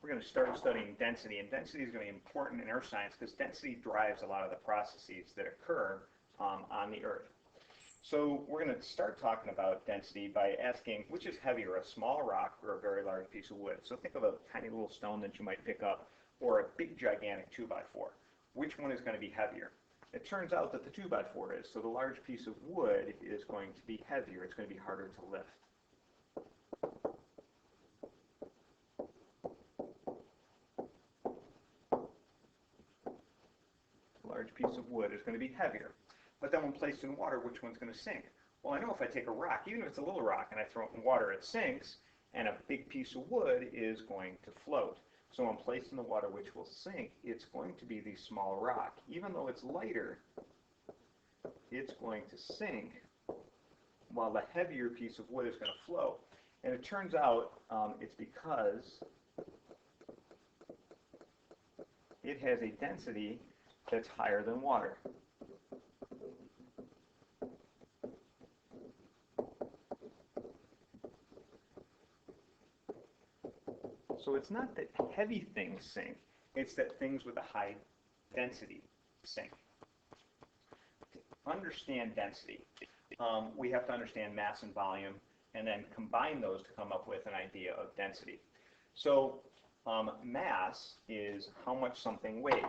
we're going to start studying density, and density is going to be important in earth science because density drives a lot of the processes that occur on the Earth. So we're going to start talking about density by asking which is heavier, a small rock or a very large piece of wood. So think of a tiny little stone that you might pick up or a big gigantic 2x4. Which one is going to be heavier? It turns out that the 2x4 is, so the large piece of wood is going to be heavier. It's going to be harder to lift. The large piece of wood is going to be heavier. But then when placed in water, which one's going to sink? Well, I know if I take a rock, even if it's a little rock, and I throw it in water, it sinks, and a big piece of wood is going to float. So when placed in the water, which will sink, it's going to be the small rock. Even though it's lighter, it's going to sink, while the heavier piece of wood is going to float. And it turns out it's because it has a density that's higher than water. So it's not that heavy things sink, it's that things with a high density sink. To understand density, we have to understand mass and volume and then combine those to come up with an idea of density. So mass is how much something weighs.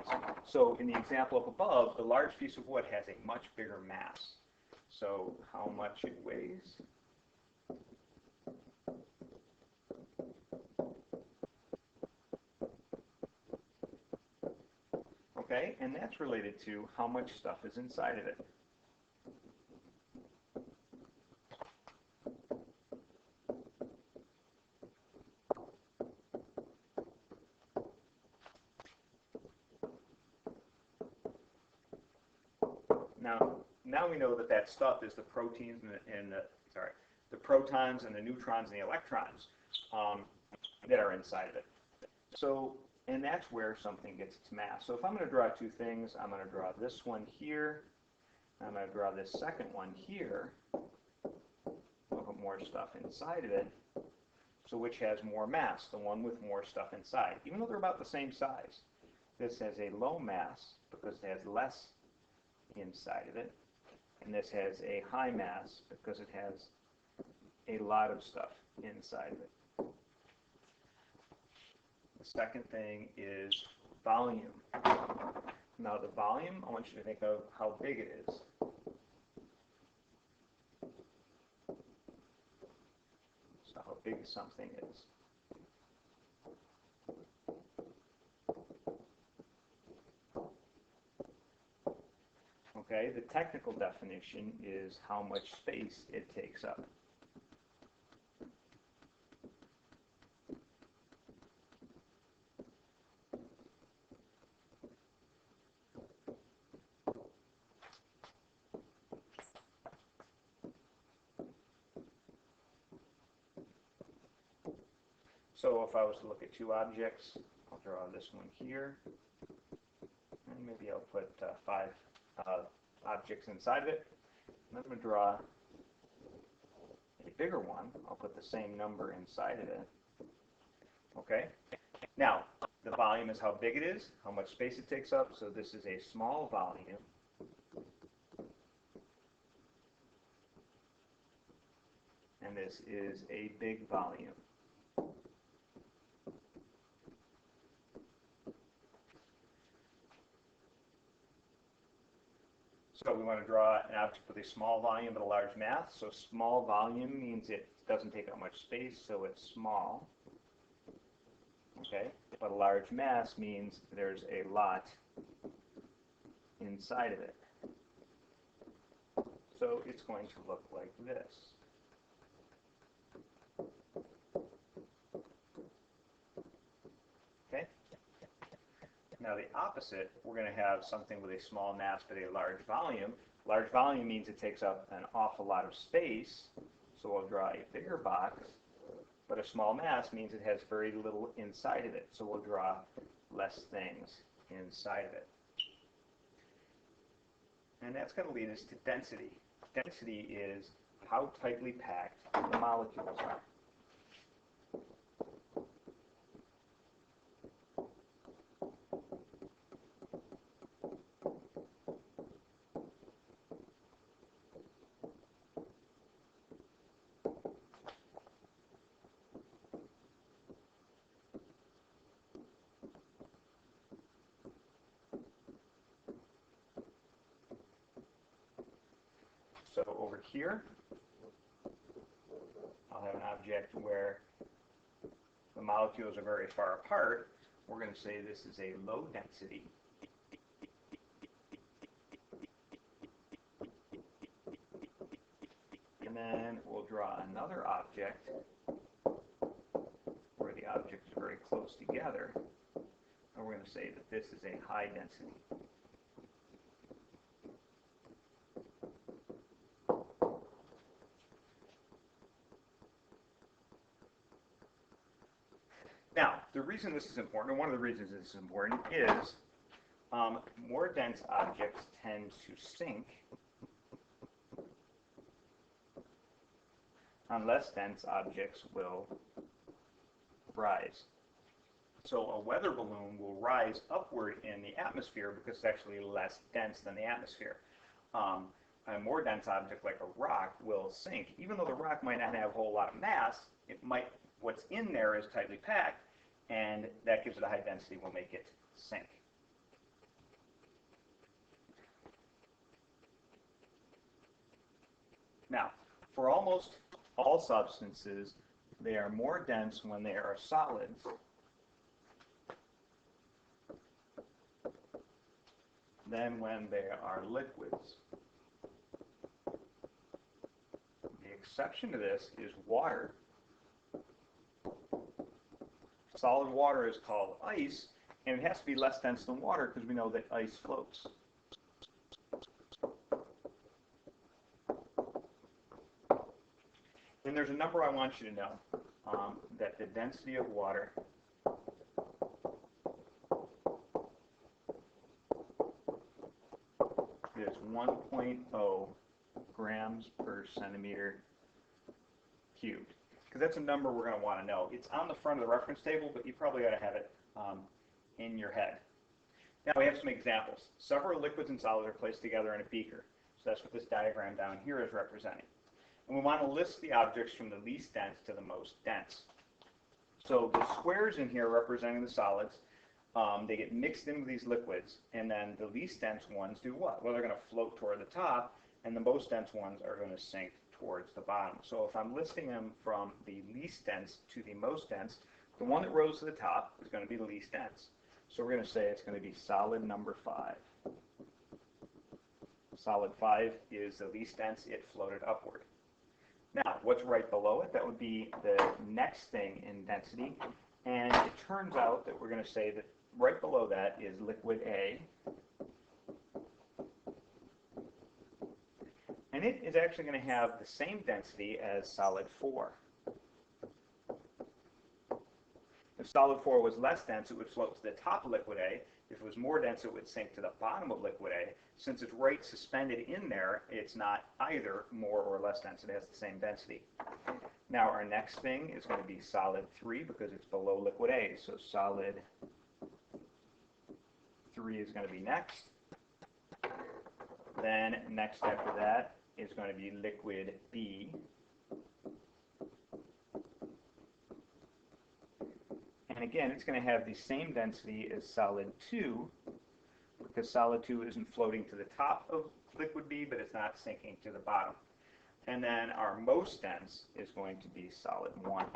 So in the example up above, the large piece of wood has a much bigger mass. So how much it weighs. Okay, and that's related to how much stuff is inside of it. Now we know that that stuff is the proteins and the protons and the neutrons and the electrons that are inside of it. So, and that's where something gets its mass. So if I'm going to draw two things, I'm going to draw this one here. I'm going to draw this second one here. I'll put more stuff inside of it. So which has more mass? The one with more stuff inside, even though they're about the same size. This has a low mass because it has less inside of it. And this has a high mass because it has a lot of stuff inside of it. The second thing is volume. Now the volume, I want you to think of how big it is. So how big something is. Okay, the technical definition is how much space it takes up. So if I was to look at two objects, I'll draw this one here, and maybe I'll put 5 objects inside of it. And I'm going to draw a bigger one. I'll put the same number inside of it. Okay? Now, the volume is how big it is, how much space it takes up. So this is a small volume. And this is a big volume. So we want to draw an object with a small volume but a large mass. So small volume means it doesn't take up much space, so it's small. Okay, but a large mass means there's a lot inside of it. So it's going to look like this. Okay? Now the opposite, we're going to have something with a small mass but a large volume. Large volume means it takes up an awful lot of space, so we'll draw a bigger box. But a small mass means it has very little inside of it, so we'll draw less things inside of it. And that's going to lead us to density. Density is how tightly packed the molecules are. So over here, I'll have an object where the molecules are very far apart. We're going to say this is a low density. And then we'll draw another object where the objects are very close together. And we're going to say that this is a high density. Now, the reason this is important, or one of the reasons this is important, is more dense objects tend to sink and less dense objects will rise. So a weather balloon will rise upward in the atmosphere because it's actually less dense than the atmosphere. A more dense object like a rock will sink. Even though the rock might not have a whole lot of mass, what's in there is tightly packed, and that gives it a high density, will make it sink. Now, for almost all substances, they are more dense when they are solids than when they are liquids. The exception to this is water. Solid water is called ice, and it has to be less dense than water because we know that ice floats. And there's a number I want you to know, that the density of water is 1.0 grams per centimeter cubed. Because that's a number we're going to want to know. It's on the front of the reference table, but you probably ought to have it in your head. Now we have some examples. Several liquids and solids are placed together in a beaker. So that's what this diagram down here is representing. And we want to list the objects from the least dense to the most dense. So the squares in here representing the solids, they get mixed in with these liquids, and then the least dense ones do what? Well, they're going to float toward the top, and the most dense ones are going to sink towards the bottom. So if I'm listing them from the least dense to the most dense, the one that rose to the top is going to be the least dense. So we're going to say it's going to be solid number 5. Solid 5 is the least dense. It floated upward. Now, what's right below it? That would be the next thing in density. And it turns out that we're going to say that right below that is liquid A. And it is actually going to have the same density as solid 4. If solid 4 was less dense, it would float to the top of liquid A. If it was more dense, it would sink to the bottom of liquid A. Since it's right suspended in there, it's not either more or less dense. It has the same density. Now our next thing is going to be solid 3 because it's below liquid A. So solid 3 is going to be next. Then next after that is going to be liquid B. And again, it's going to have the same density as solid 2 because solid 2 isn't floating to the top of liquid B, but it's not sinking to the bottom. And then our most dense is going to be solid 1.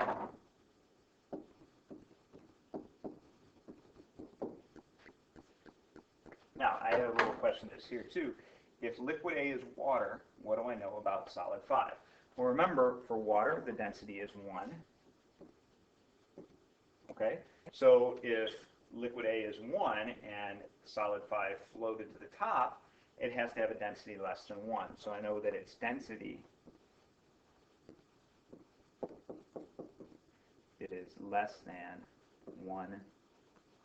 Now, I have a little question that's here too. If liquid A is water, what do I know about solid 5? Well, remember, for water, the density is 1. Okay, so if liquid A is 1 and solid 5 floated to the top, it has to have a density less than 1. So I know that its density is less than 1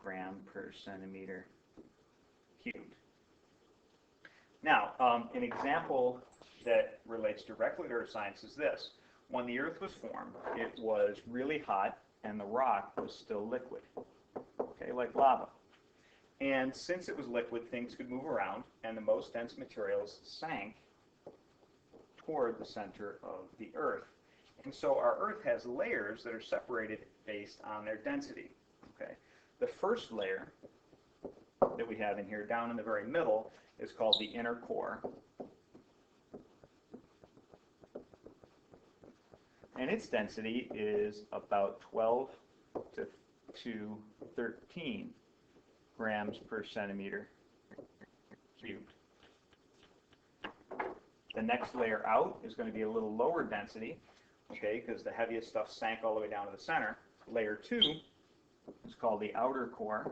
gram per centimeter cubed. Now, an example that relates directly to earth science is this. When the Earth was formed, it was really hot and the rock was still liquid, okay, like lava. And since it was liquid, things could move around, and the most dense materials sank toward the center of the Earth. And so our Earth has layers that are separated based on their density, okay? The first layer that we have in here, down in the very middle, is called the inner core. and its density is about 12 to 13 grams per centimeter cubed. The next layer out is going to be a little lower density, okay, because the heaviest stuff sank all the way down to the center. Layer 2 is called the outer core,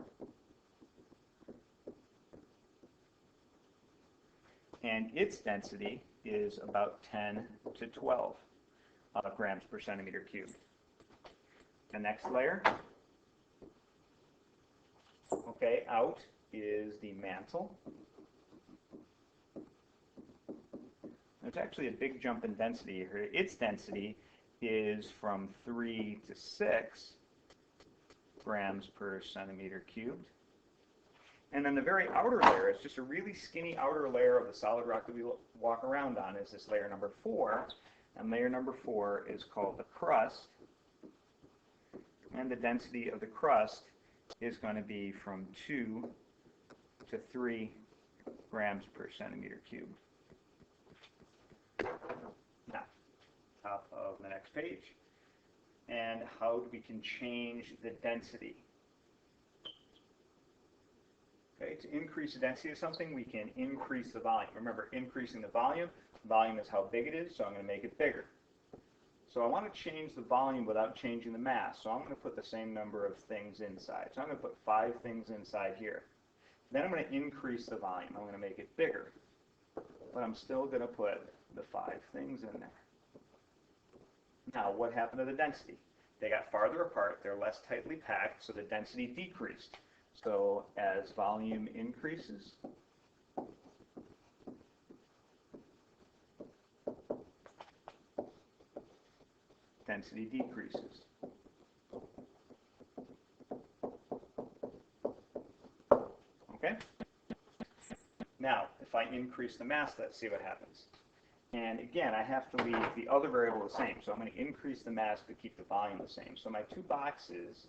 and its density is about 10 to 12 grams per centimeter cubed. The next layer, okay, out is the mantle. There's actually a big jump in density here. Its density is from 3 to 6 grams per centimeter cubed. And then the very outer layer is just a really skinny outer layer of the solid rock that we walk around on, is this layer number 4. And layer number 4 is called the crust. And the density of the crust is going to be from 2 to 3 grams per centimeter cubed. Now, top of the next page. And how we can change the density. Okay, to increase the density of something, we can increase the volume. Remember, increasing the volume is how big it is, so I'm going to make it bigger. So I want to change the volume without changing the mass, so I'm going to put the same number of things inside. So I'm going to put 5 things inside here. Then I'm going to increase the volume. I'm going to make it bigger. But I'm still going to put the 5 things in there. Now, what happened to the density? They got farther apart, they're less tightly packed, so the density decreased. So as volume increases, density decreases. Okay? Now, if I increase the mass, let's see what happens. And again, I have to leave the other variable the same. So I'm going to increase the mass but keep the volume the same. So my 2 boxes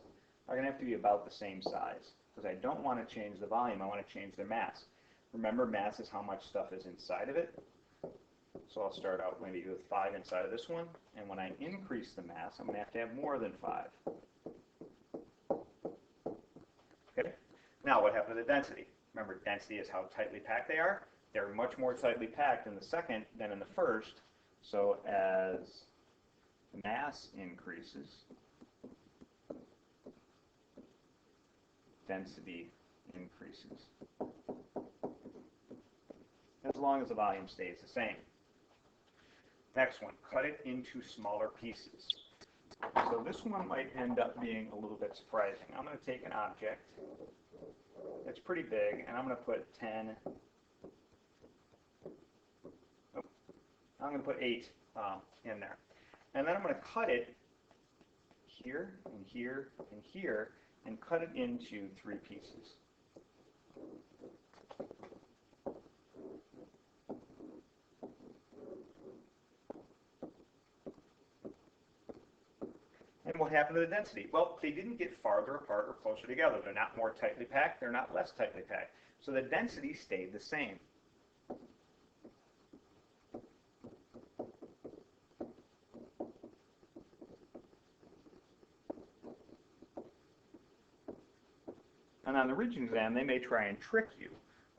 are going to have to be about the same size, because I don't want to change the volume. I want to change their mass. Remember, mass is how much stuff is inside of it. So I'll start out maybe with 5 inside of this one. And when I increase the mass, I'm going to have more than 5. Okay? Now, what happened to the density? Remember, density is how tightly packed they are. They're much more tightly packed in the second than in the first. So as mass increases, density increases, as long as the volume stays the same. Next one, cut it into smaller pieces. So this one might end up being a little bit surprising. I'm going to take an object that's pretty big, and I'm going to put 10, I'm going to put 8 in there. And then I'm going to cut it here, and here, and here, and cut it into 3 pieces. And what happened to the density? Well, they didn't get farther apart or closer together. They're not more tightly packed. They're not less tightly packed. So the density stayed the same. And on the written exam, they may try and trick you,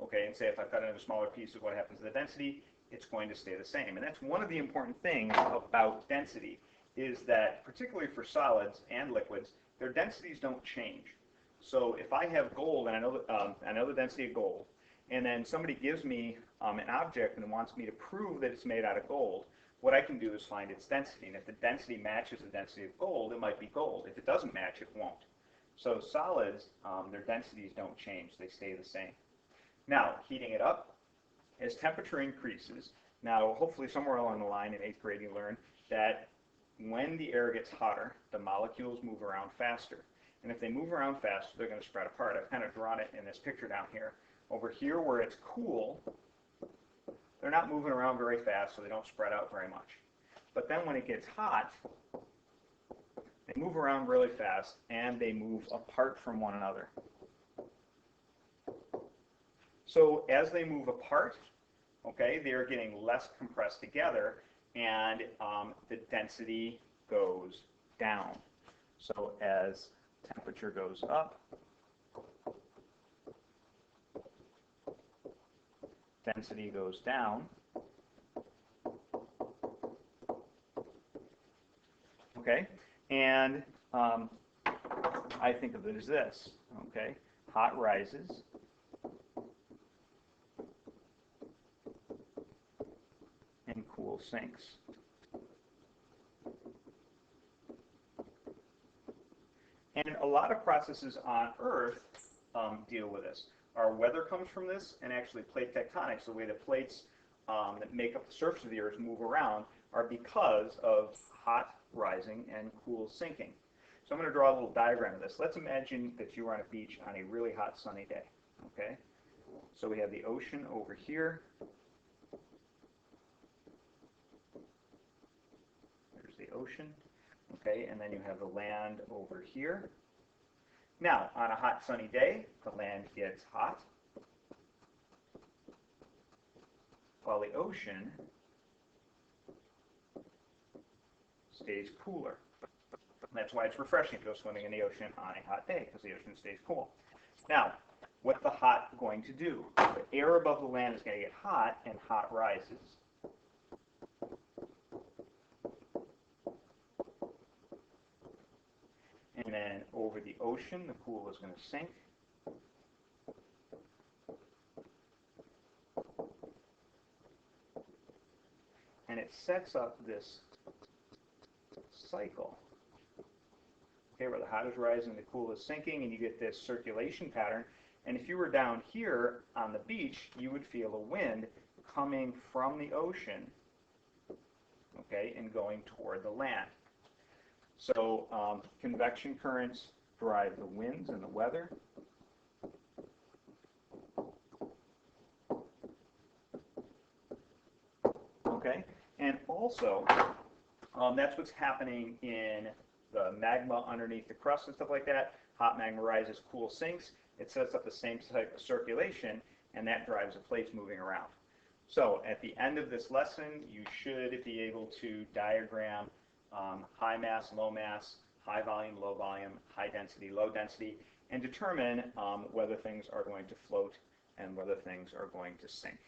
okay, and say if I cut it into smaller pieces, what happens to the density? It's going to stay the same. And that's one of the important things about density, is that particularly for solids and liquids, their densities don't change. So if I have gold, and I know the density of gold, and then somebody gives me an object and wants me to prove that it's made out of gold, what I can do is find its density. And if the density matches the density of gold, it might be gold. If it doesn't match, it won't. So solids, their densities don't change. They stay the same. Now, heating it up, as temperature increases, now hopefully somewhere along the line in 8th grade you learned that when the air gets hotter, the molecules move around faster. And if they move around faster, they're going to spread apart. I've kind of drawn it in this picture down here. Over here where it's cool, they're not moving around very fast, so they don't spread out very much. But then when it gets hot, they move around really fast, and they move apart from one another. So as they move apart, okay, they are getting less compressed together, and the density goes down. So as temperature goes up, density goes down. Okay, and I think of it as this. Okay, hot rises, and cool sinks. And a lot of processes on Earth deal with this. Our weather comes from this, and actually plate tectonics, the way the plates that make up the surface of the Earth move around, are because of hot rising and cool sinking. So I'm going to draw a little diagram of this. Let's imagine that you are on a beach on a really hot sunny day. Okay? So we have the ocean over here. There's the ocean. Okay, and then you have the land over here. Now, on a hot sunny day, the land gets hot, while the ocean stays cooler. That's why it's refreshing to go swimming in the ocean on a hot day, because the ocean stays cool. Now, what's the hot going to do? The air above the land is going to get hot, and hot rises. And then over the ocean, the cool is going to sink. And it sets up this cycle, okay, where the hot is rising, the cool is sinking, and you get this circulation pattern. And if you were down here on the beach, you would feel a wind coming from the ocean, okay, and going toward the land. So convection currents drive the winds and the weather. Okay, and also that's what's happening in the magma underneath the crust and stuff like that. Hot magma rises, cool sinks. It sets up the same type of circulation, and that drives the plates moving around. So at the end of this lesson, you should be able to diagram high mass, low mass, high volume, low volume, high density, low density, and determine whether things are going to float and whether things are going to sink.